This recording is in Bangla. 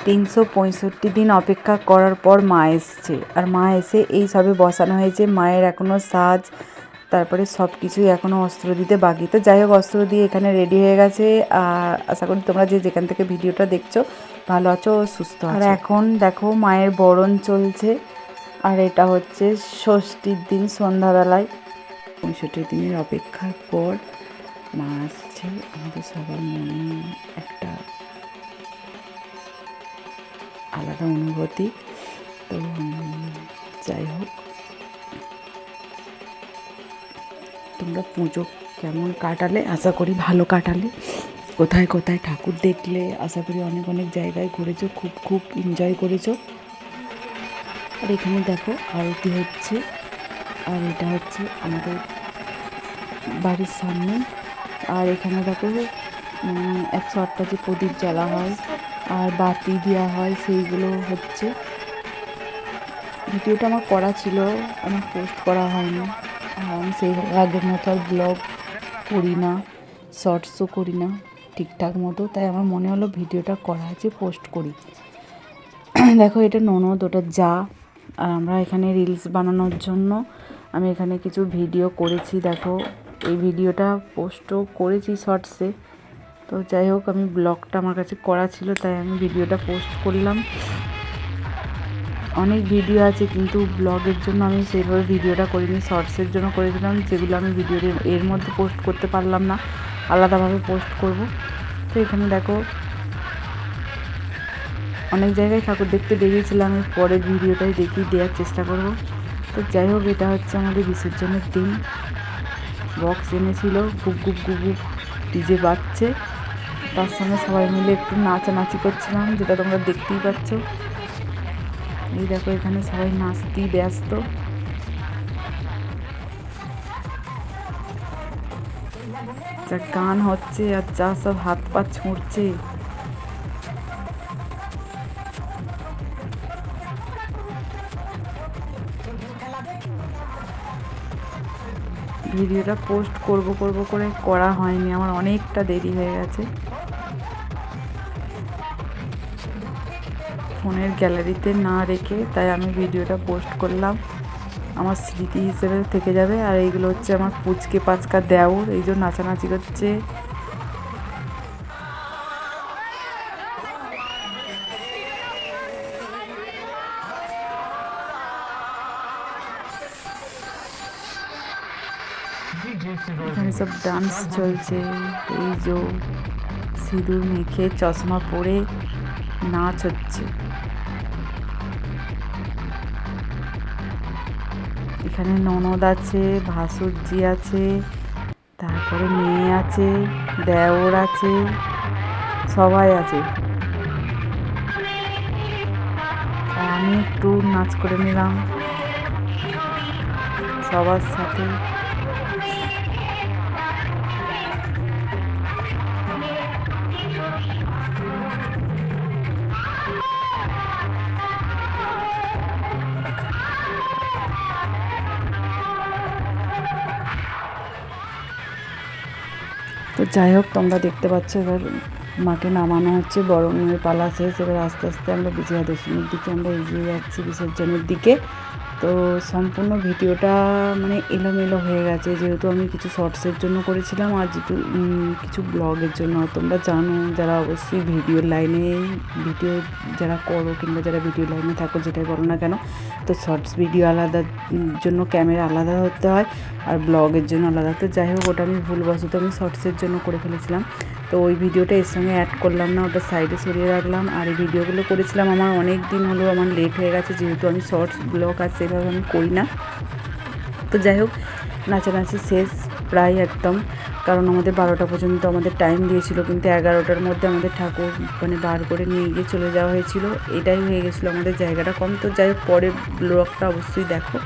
365 দিন অপেক্ষা করার পর মা এসছে, আর মা এসে এই সবে বসানো হয়েছে। মায়ের এখনও সাজ, তারপরে সব কিছুই এখনও অস্ত্র দিতে বাকি। তো যাই হোক, অস্ত্র দিয়ে এখানে রেডি হয়ে গেছে। আর আশা করি তোমরা যেখান থেকে ভিডিওটা দেখছো ভালো আছো ও সুস্থ আছো। আর এখন দেখো মায়ের বরণ চলছে, আর এটা হচ্ছে ষষ্ঠীর দিন সন্ধ্যাবেলায়। 65 দিনের অপেক্ষার পর মা আসছে। আমাদের সবার মনে একটা আলাদা অনুভূতি। তো যাই হোক, তোমরা পুজো কেমন কাটালে? আশা করি ভালো কাটালে। কোথায় কোথায় ঠাকুর দেখলে? আশা করি অনেক অনেক জায়গায় ঘুরেছো, খুব খুব এনজয় করেছো। আর এখানে দেখো আরতি হচ্ছে, আর এটা হচ্ছে আমাদের বাড়ির সামনে। আর এখানে দেখো 108টা যে প্রদীপ জ্বালা হয় আর বাতি দেওয়া হয়, সেইগুলো হচ্ছে। ভিডিওটা আমার করা ছিল, আমার পোস্ট করা হয়নি। আমি সেই আগের মতো আর ব্লগ করি না, শর্টসও করি না ঠিকঠাক মতো, তাই আমার মনে হলো ভিডিওটা করা আছে, পোস্ট করি। দেখো এটা ননদ, ওটা যা। আর আমরা এখানে রিলস বানানোর জন্য আমি এখানে কিছু ভিডিও করেছি। দেখো এই ভিডিওটা পোস্টও করেছি শর্টসে। তো যাই হোক, আমি ব্লগটা আমার কাছে করা ছিল, তাই আমি ভিডিওটা পোস্ট করলাম। অনেক ভিডিও আছে, কিন্তু ব্লগের জন্য আমি সেইভাবে ভিডিওটা করিনি, শর্টসের জন্য করেছিলাম, যেগুলো আমি ভিডিওর এর মধ্যে পোস্ট করতে পারলাম না, আলাদাভাবে পোস্ট করব। তো এখানে দেখো অনেক জায়গায় ঠাকুর দেখতে বেরিয়েছিলাম, আমি পরের ভিডিওটাই দেওয়ার চেষ্টা করব। তো যাই হোক, এটা হচ্ছে আমাদের বিসর্জনের দিন। বক্স এনেছিল, গুপ গুপ গুপ গুপ ডিজে বাজছে, তার সঙ্গে সবাই মিলে একটু নাচানাচি করছিলাম, যেটা তোমরা দেখতেই পাচ্ছ। এই দেখো এখানে সবাই নাচতেই ব্যস্ত। যা গান হচ্ছে আর যা সব হাত পা ছুঁড়ছে, ভিডিওটা পোস্ট করব করে করা হয়নি, আমার অনেকটা দেরি হয়ে গেছে। ফোনের গ্যালারিতে না রেখে তাই আমি ভিডিওটা পোস্ট করলাম, আমার স্মৃতি হিসেবে থেকে যাবে। আর এইগুলো হচ্ছে আমার পুচকে পাচকা দেওর, এই যে নাচানাচি করছে। এখানে সব ডান্স চলছে, এই যে সিঁদুর মেখে চশমা পরে নাচ হচ্ছে। এখানে ননদ আছে, ভাসুরজি আছে, তারপরে মেয়ে আছে, দেওর আছে, সবাই আছে। আর আমি একটু নাচ করে নিলাম সবার সাথে। তো যাই হোক, তোমরা দেখতে পাচ্ছ এবার মাকে নামানো হচ্ছে, বরণের পালা শেষ। এবার আস্তে আস্তে আমরা বিজয়া দশমীর দিকে আমরা এগিয়ে যাচ্ছি, বিসর্জনের দিকে। তো সম্পূর্ণ ভিডিওটা মানে এলোমেলো হয়ে গেছে, যেহেতু আমি কিছু শর্টসের জন্য করেছিলাম আর কিছু ব্লগের জন্য। তোমরা জানো যারা অবশ্যই ভিডিওর লাইনে ভিডিও যারা করো, কিংবা যারা ভিডিও লাইনে থাকো, যেটাই করো না কেন, তো শর্টস ভিডিও আলাদার জন্য ক্যামেরা আলাদা হতে হয়, আর ব্লগের জন্য আলাদা। তো যাই হোক, ওটা আমি ভুলবশত আমি শর্টসের জন্য করে ফেলেছিলাম। তো ওই ভিডিওটা এর সঙ্গে অ্যাড করলাম না, ওটা সাইডে সরিয়ে রাখলাম। আর এই ভিডিওগুলো করেছিলাম, আমার অনেক দিন হলো, আমার লেট হয়ে গেছে, যেহেতু আমি শর্টস ব্লগ আর সেভাবে আমি করি না। তো যাই হোক, নাচানাচি শেষ প্রায় একদম, কারণ আমাদের 12টা পর্যন্ত আমাদের টাইম দিয়েছিল, কিন্তু 11টার মধ্যে আমাদের ঠাকুর মানে বার করে নিয়ে গিয়ে চলে যাওয়া হয়েছিল। এটাই হয়ে গেছিলো আমাদের জায়গাটা কম। তো যাই হোক, পরের ব্লগটা অবশ্যই দেখো।